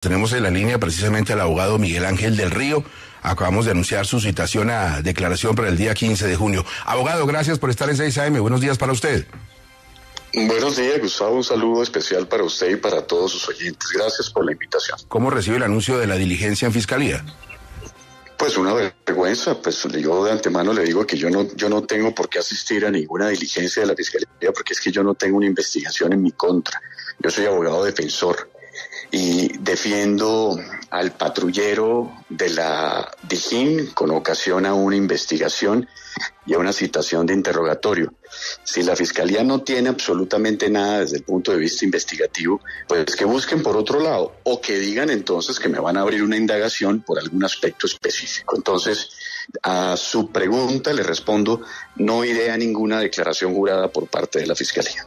Tenemos en la línea precisamente al abogado Miguel Ángel del Río. Acabamos de anunciar su citación a declaración para el día 15 de junio. Abogado, gracias por estar en 6 AM. Buenos días para usted. Buenos días, Gustavo. Un saludo especial para usted y para todos sus oyentes. Gracias por la invitación. ¿Cómo recibe el anuncio de la diligencia en Fiscalía? Pues una vergüenza. Pues yo de antemano le digo que yo no tengo por qué asistir a ninguna diligencia de la Fiscalía, porque es que yo no tengo una investigación en mi contra. Yo soy abogado defensor y defiendo al patrullero de la Dijín con ocasión a una investigación y a una citación de interrogatorio. Si la Fiscalía no tiene absolutamente nada desde el punto de vista investigativo, pues que busquen por otro lado o que digan entonces que me van a abrir una indagación por algún aspecto específico. Entonces, a su pregunta le respondo, no iré a ninguna declaración jurada por parte de la Fiscalía.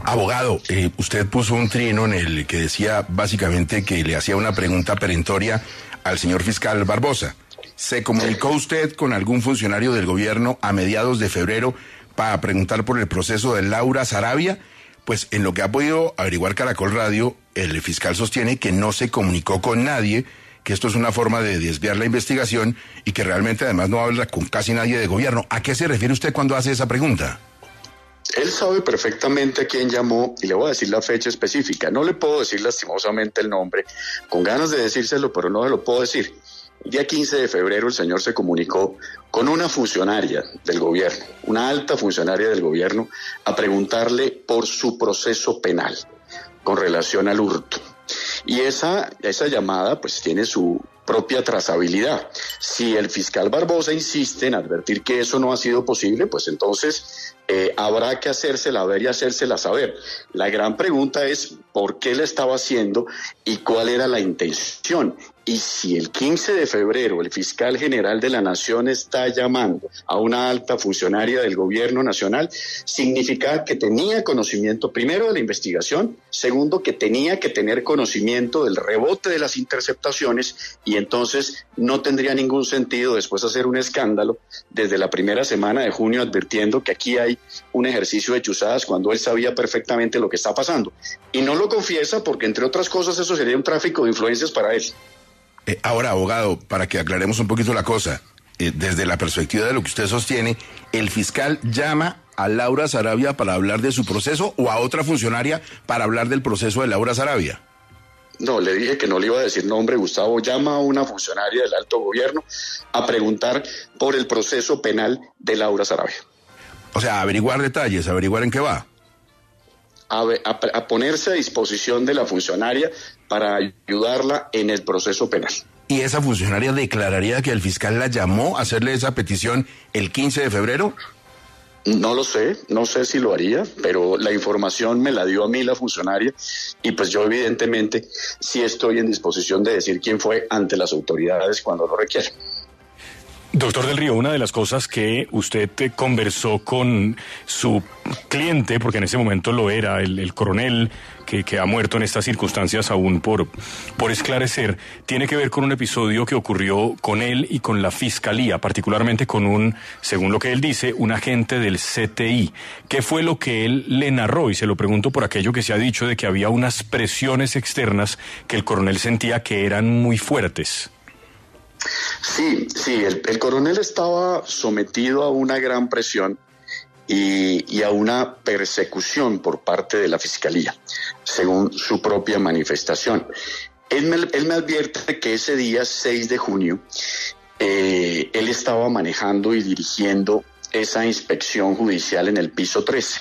Abogado, usted puso un trino en el que decía básicamente que le hacía una pregunta perentoria al señor fiscal Barbosa. ¿Se comunicó usted con algún funcionario del gobierno a mediados de febrero para preguntar por el proceso de Laura Sarabia? Pues en lo que ha podido averiguar Caracol Radio, el fiscal sostiene que no se comunicó con nadie, que esto es una forma de desviar la investigación y que realmente además no habla con casi nadie de gobierno. ¿A qué se refiere usted cuando hace esa pregunta? Él sabe perfectamente a quién llamó y le voy a decir la fecha específica. No le puedo decir lastimosamente el nombre, con ganas de decírselo, pero no se lo puedo decir. El día 15 de febrero el señor se comunicó con una funcionaria del gobierno, una alta funcionaria del gobierno, a preguntarle por su proceso penal con relación al hurto. Y esa llamada pues tiene su propia trazabilidad. Si el fiscal Barbosa insiste en advertir que eso no ha sido posible, pues entonces habrá que hacérsela ver y hacérsela saber. La gran pregunta es por qué la estaba haciendo y cuál era la intención. Y si el 15 de febrero el fiscal general de la Nación está llamando a una alta funcionaria del gobierno nacional, significa que tenía conocimiento, primero, de la investigación, segundo, que tenía que tener conocimiento del rebote de las interceptaciones, y entonces no tendría ningún sentido después hacer un escándalo desde la primera semana de junio advirtiendo que aquí hay un ejercicio de chuzadas cuando él sabía perfectamente lo que está pasando. Y no lo confiesa porque, entre otras cosas, eso sería un tráfico de influencias para él. Ahora, abogado, para que aclaremos un poquito la cosa, desde la perspectiva de lo que usted sostiene, ¿el fiscal llama a Laura Sarabia para hablar de su proceso o a otra funcionaria para hablar del proceso de Laura Sarabia? No, le dije que no le iba a decir nombre, Gustavo. Llama a una funcionaria del alto gobierno a preguntar por el proceso penal de Laura Sarabia. O sea, averiguar detalles, averiguar en qué va. A ponerse a disposición de la funcionaria para ayudarla en el proceso penal. ¿Y esa funcionaria declararía que el fiscal la llamó a hacerle esa petición el 15 de febrero? No lo sé, no sé si lo haría, pero la información me la dio a mí la funcionaria y pues yo evidentemente sí estoy en disposición de decir quién fue ante las autoridades cuando lo requieren. Doctor del Río, una de las cosas que usted conversó con su cliente, porque en ese momento lo era, el coronel que ha muerto en estas circunstancias aún por esclarecer, tiene que ver con un episodio que ocurrió con él y con la Fiscalía, particularmente con según lo que él dice, un agente del CTI. ¿Qué fue lo que él le narró? Y se lo pregunto por aquello que se ha dicho de que había unas presiones externas que el coronel sentía que eran muy fuertes. Sí, el coronel estaba sometido a una gran presión y a una persecución por parte de la Fiscalía, según su propia manifestación. Él me advierte que ese día 6 de junio él estaba manejando y dirigiendo esa inspección judicial en el piso 13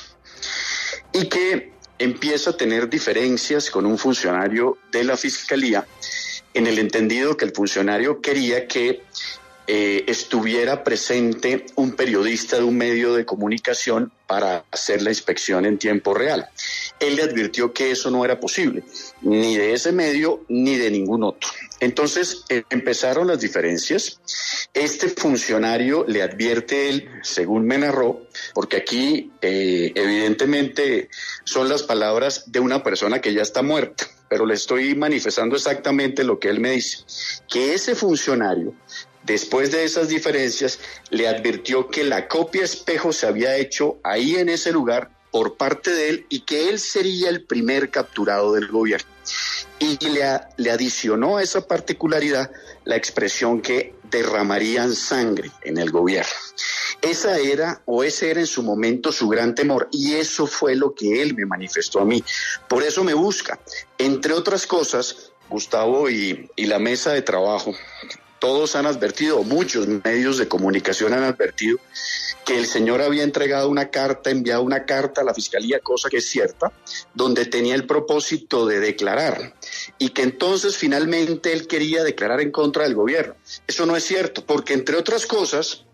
y que empieza a tener diferencias con un funcionario de la Fiscalía, en el entendido que el funcionario quería que estuviera presente un periodista de un medio de comunicación para hacer la inspección en tiempo real. Él le advirtió que eso no era posible, ni de ese medio ni de ningún otro. Entonces empezaron las diferencias. Este funcionario le advierte él, según me narró, porque aquí evidentemente son las palabras de una persona que ya está muerta, pero le estoy manifestando exactamente lo que él me dice, que ese funcionario, después de esas diferencias, le advirtió que la copia espejo se había hecho ahí en ese lugar por parte de él y que él sería el primer capturado del gobierno. Y le adicionó a esa particularidad la expresión que derramarían sangre en el gobierno. Ese era en su momento su gran temor, y eso fue lo que él me manifestó a mí. Por eso me busca. Entre otras cosas, Gustavo y la mesa de trabajo, todos han advertido, muchos medios de comunicación han advertido que el señor había enviado una carta a la Fiscalía, cosa que es cierta, donde tenía el propósito de declarar, y que entonces finalmente él quería declarar en contra del gobierno. Eso no es cierto, porque entre otras cosas,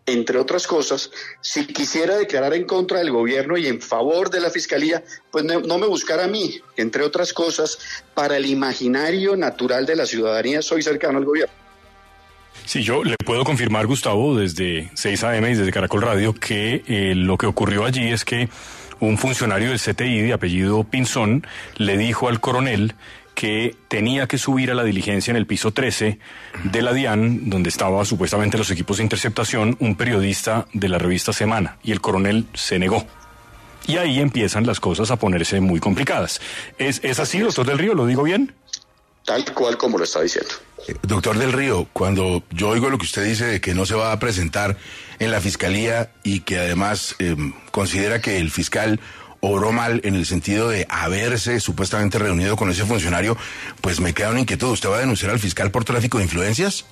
si quisiera declarar en contra del gobierno y en favor de la Fiscalía, pues no me buscara a mí. Entre otras cosas, para el imaginario natural de la ciudadanía soy cercano al gobierno. Sí, yo le puedo confirmar, Gustavo, desde 6 AM y desde Caracol Radio, que lo que ocurrió allí es que un funcionario del CTI de apellido Pinzón le dijo al coronel que tenía que subir a la diligencia en el piso 13 de la DIAN, donde estaban supuestamente los equipos de interceptación, un periodista de la revista Semana, y el coronel se negó. Y ahí empiezan las cosas a ponerse muy complicadas. ¿Es así, doctor Del Río? ¿Lo digo bien? Tal cual como lo está diciendo. Doctor Del Río, cuando yo oigo lo que usted dice de que no se va a presentar en la Fiscalía y que además considera que el fiscal obró mal en el sentido de haberse supuestamente reunido con ese funcionario, pues me queda una inquietud. ¿Usted va a denunciar al fiscal por tráfico de influencias?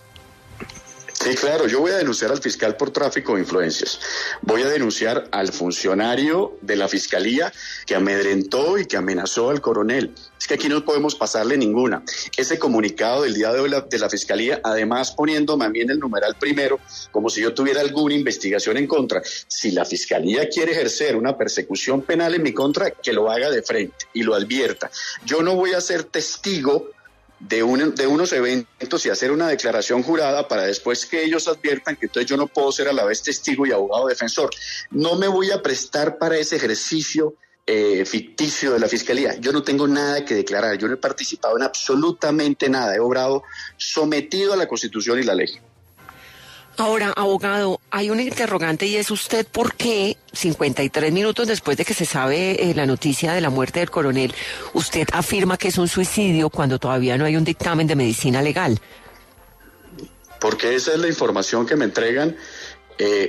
Sí, claro, yo voy a denunciar al fiscal por tráfico de influencias. Voy a denunciar al funcionario de la Fiscalía que amedrentó y que amenazó al coronel. Es que aquí no podemos pasarle ninguna. Ese comunicado del día de hoy de la Fiscalía, además poniéndome a mí en el numeral primero, como si yo tuviera alguna investigación en contra. Si la Fiscalía quiere ejercer una persecución penal en mi contra, que lo haga de frente y lo advierta. Yo no voy a ser testigo de unos eventos y hacer una declaración jurada para después que ellos adviertan que entonces yo no puedo ser a la vez testigo y abogado defensor. No me voy a prestar para ese ejercicio ficticio de la Fiscalía. Yo no tengo nada que declarar, yo no he participado en absolutamente nada, he obrado sometido a la Constitución y la ley. Ahora, abogado, hay un interrogante y es usted por qué, 53 minutos después de que se sabe la noticia de la muerte del coronel, usted afirma que es un suicidio cuando todavía no hay un dictamen de medicina legal. Porque esa es la información que me entregan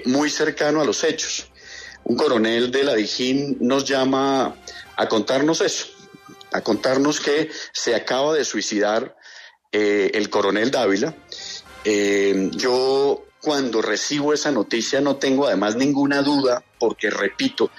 muy cercano a los hechos. Un coronel de la Dijín nos llama a contarnos eso, a contarnos que se acaba de suicidar el coronel Dávila. Yo cuando recibo esa noticia no tengo además ninguna duda, porque repito,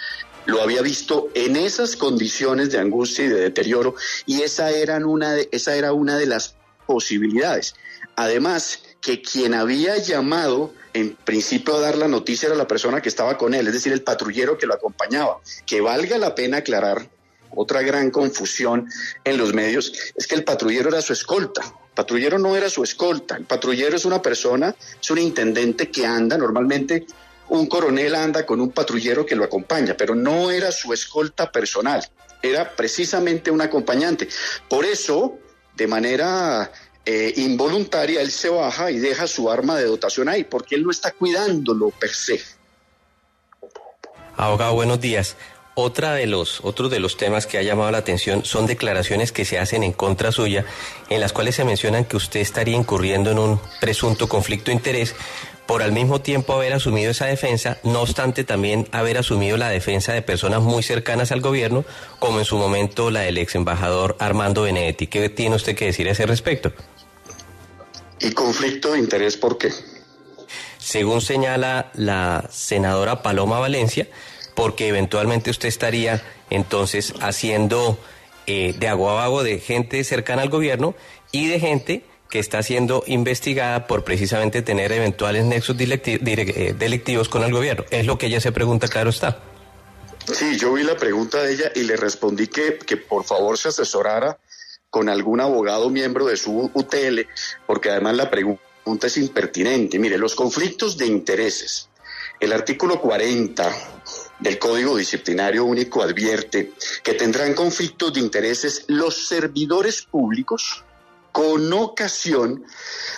lo había visto en esas condiciones de angustia y de deterioro, y esa era una de las posibilidades. Además, que quien había llamado en principio a dar la noticia era la persona que estaba con él, es decir, el patrullero que lo acompañaba. Que valga la pena aclarar, otra gran confusión en los medios, es que el patrullero era su escolta. El patrullero no era su escolta, el patrullero es una persona, es un intendente que anda, normalmente un coronel anda con un patrullero que lo acompaña, pero no era su escolta personal, era precisamente un acompañante. Por eso, de manera involuntaria, él se baja y deja su arma de dotación ahí, porque él no está cuidándolo per se. Abogado, buenos días. Otro de los temas que ha llamado la atención son declaraciones que se hacen en contra suya, en las cuales se mencionan que usted estaría incurriendo en un presunto conflicto de interés por al mismo tiempo haber asumido esa defensa, no obstante también haber asumido la defensa de personas muy cercanas al gobierno, como en su momento la del ex embajador Armando Benedetti. ¿Qué tiene usted que decir a ese respecto? ¿Y conflicto de interés por qué? Según señala la senadora Paloma Valencia, porque eventualmente usted estaría entonces haciendo de aguabago de gente cercana al gobierno y de gente que está siendo investigada por precisamente tener eventuales nexos delictivos con el gobierno. Es lo que ella se pregunta, claro está. Sí, yo vi la pregunta de ella y le respondí que por favor se asesorara con algún abogado miembro de su UTL, porque además la pregunta es impertinente. Mire, los conflictos de intereses. El artículo 40 del Código Disciplinario Único advierte que tendrán conflictos de intereses los servidores públicos con ocasión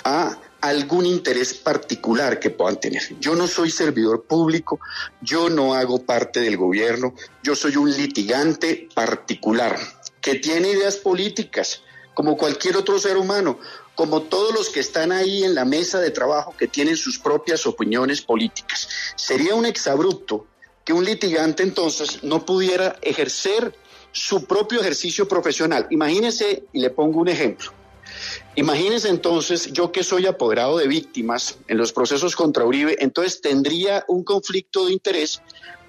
a algún interés particular que puedan tener. Yo no soy servidor público, yo no hago parte del gobierno, yo soy un litigante particular que tiene ideas políticas, como cualquier otro ser humano, como todos los que están ahí en la mesa de trabajo que tienen sus propias opiniones políticas. Sería un exabrupto que un litigante entonces no pudiera ejercer su propio ejercicio profesional. Imagínese, y le pongo un ejemplo. Imagínese entonces, yo que soy apoderado de víctimas en los procesos contra Uribe, entonces tendría un conflicto de interés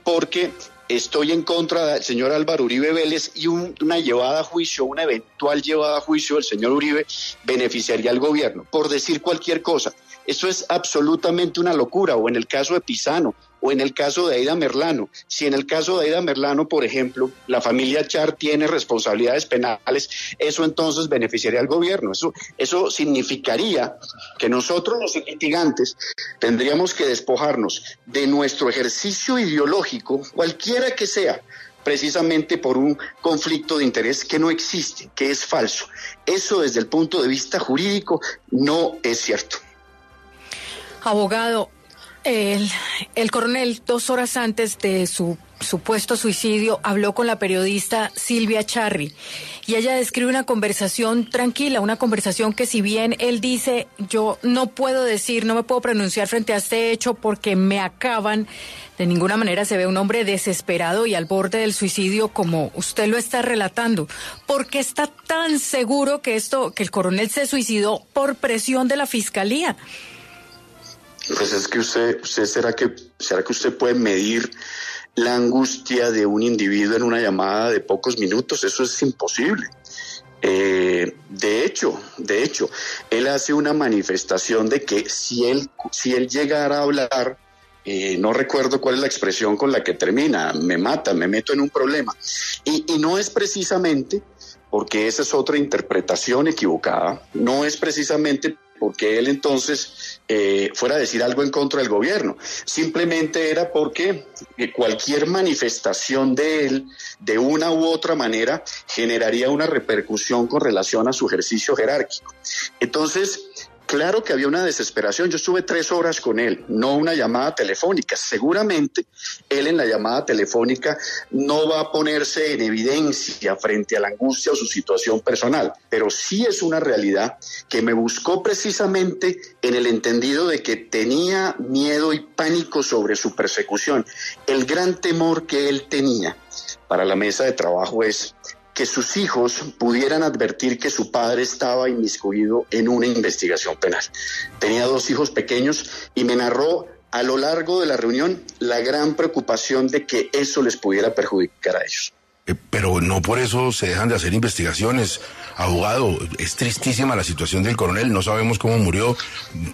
porque estoy en contra del señor Álvaro Uribe Vélez y una llevada a juicio, una eventual llevada a juicio del señor Uribe beneficiaría al gobierno, por decir cualquier cosa. Eso es absolutamente una locura, o en el caso de Pisano, o en el caso de Aida Merlano. Si en el caso de Aida Merlano, por ejemplo, la familia Char tiene responsabilidades penales, eso entonces beneficiaría al gobierno. Eso significaría que nosotros los litigantes tendríamos que despojarnos de nuestro ejercicio ideológico, cualquiera que sea, precisamente por un conflicto de interés que no existe, que es falso. Eso desde el punto de vista jurídico no es cierto. Abogado, el coronel 2 horas antes de su supuesto suicidio habló con la periodista Silvia Charri y ella describe una conversación tranquila, una conversación que si bien él dice yo no me puedo pronunciar frente a este hecho porque me acaban, de ninguna manera se ve un hombre desesperado y al borde del suicidio como usted lo está relatando. ¿Por qué está tan seguro que el coronel se suicidó por presión de la fiscalía? Pues es que usted ¿será que usted puede medir la angustia de un individuo en una llamada de pocos minutos? Eso es imposible. De hecho, él hace una manifestación de que si él llegara a hablar, no recuerdo cuál es la expresión con la que termina, me mata, me meto en un problema. Y no es precisamente, porque esa es otra interpretación equivocada, no es precisamente porque él entonces fuera a decir algo en contra del gobierno. Simplemente era porque cualquier manifestación de él, de una u otra manera, generaría una repercusión con relación a su ejercicio jerárquico. Entonces, claro que había una desesperación. Yo estuve 3 horas con él, no una llamada telefónica. Seguramente él en la llamada telefónica no va a ponerse en evidencia frente a la angustia o su situación personal, pero sí es una realidad que me buscó precisamente en el entendido de que tenía miedo y pánico sobre su persecución. El gran temor que él tenía para la mesa de trabajo es que sus hijos pudieran advertir que su padre estaba inmiscuido en una investigación penal. Tenía 2 hijos pequeños y me narró a lo largo de la reunión la gran preocupación de que eso les pudiera perjudicar a ellos. Pero no por eso se dejan de hacer investigaciones. Abogado, es tristísima la situación del coronel, no sabemos cómo murió.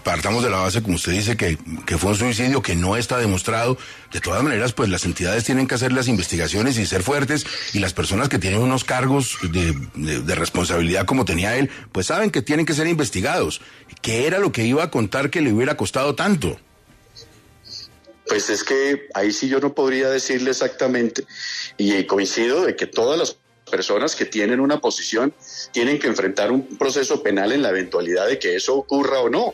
Partamos de la base, como usted dice, que fue un suicidio que no está demostrado. De todas maneras, pues las entidades tienen que hacer las investigaciones y ser fuertes, y las personas que tienen unos cargos de responsabilidad como tenía él, pues saben que tienen que ser investigados. ¿Qué era lo que iba a contar que le hubiera costado tanto? Pues es que ahí sí yo no podría decirle exactamente, y coincido de que todas las personas que tienen una posición tienen que enfrentar un proceso penal en la eventualidad de que eso ocurra o no,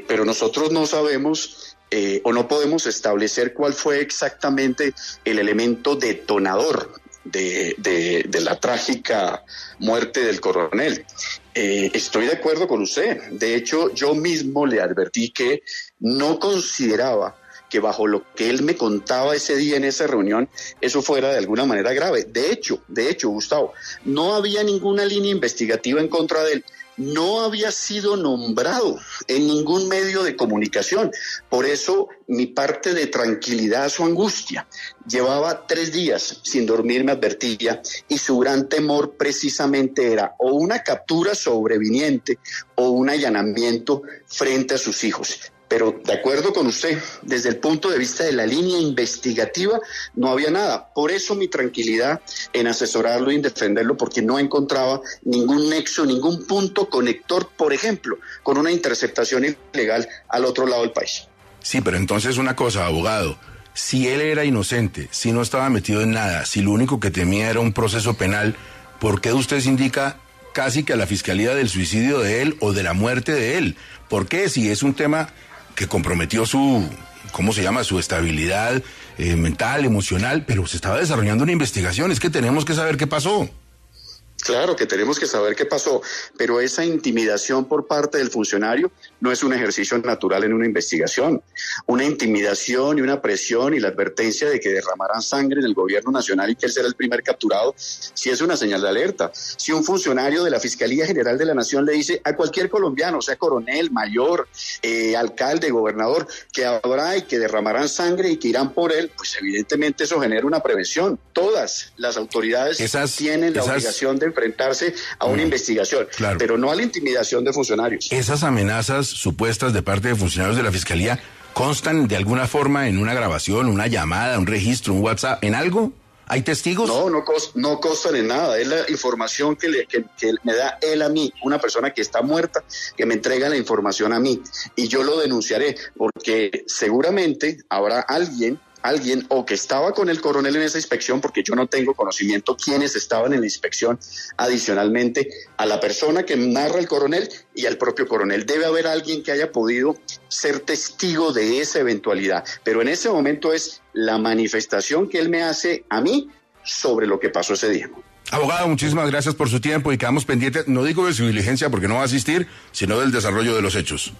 pero nosotros no sabemos o no podemos establecer cuál fue exactamente el elemento detonador de la trágica muerte del coronel. Estoy de acuerdo con usted. De hecho, yo mismo le advertí que no consideraba que bajo lo que él me contaba ese día en esa reunión, eso fuera de alguna manera grave. De hecho, Gustavo, no había ninguna línea investigativa en contra de él. No había sido nombrado en ningún medio de comunicación. Por eso mi parte de tranquilidad, su angustia. Llevaba 3 días sin dormir, me advertía, y su gran temor precisamente era o una captura sobreviniente o un allanamiento frente a sus hijos. Pero de acuerdo con usted, desde el punto de vista de la línea investigativa, no había nada. Por eso mi tranquilidad en asesorarlo y en defenderlo, porque no encontraba ningún nexo, ningún punto conector, por ejemplo, con una interceptación ilegal al otro lado del país. Sí, pero entonces una cosa, abogado. Si él era inocente, si no estaba metido en nada, si lo único que temía era un proceso penal, ¿por qué usted se indica casi que a la fiscalía del suicidio de él o de la muerte de él. ¿Por qué? Si es un tema que comprometió su, ¿cómo se llama?, su estabilidad mental, emocional, pero se estaba desarrollando una investigación, es que tenemos que saber qué pasó. Claro que tenemos que saber qué pasó, pero esa intimidación por parte del funcionario no es un ejercicio natural en una investigación. Una intimidación y una presión y la advertencia de que derramarán sangre en el gobierno nacional y que él será el primer capturado, sí es una señal de alerta. Si un funcionario de la Fiscalía General de la Nación le dice a cualquier colombiano, sea coronel, mayor, alcalde, gobernador, que habrá y que derramarán sangre y que irán por él, pues evidentemente eso genera una prevención. Todas las autoridades tienen la obligación de enfrentarse a una investigación, claro, pero no a la intimidación de funcionarios. Esas amenazas supuestas de parte de funcionarios de la Fiscalía constan de alguna forma en una grabación, una llamada, un registro, un WhatsApp, ¿en algo? ¿Hay testigos? No constan en nada, es la información que me da él a mí, una persona que está muerta, que me entrega la información a mí, y yo lo denunciaré, porque seguramente habrá alguien o que estaba con el coronel en esa inspección, porque yo no tengo conocimiento quiénes estaban en la inspección, adicionalmente a la persona que narra el coronel y al propio coronel. Debe haber alguien que haya podido ser testigo de esa eventualidad, pero en ese momento es la manifestación que él me hace a mí sobre lo que pasó ese día. Abogado, muchísimas gracias por su tiempo y quedamos pendientes, no digo de su diligencia porque no va a asistir, sino del desarrollo de los hechos.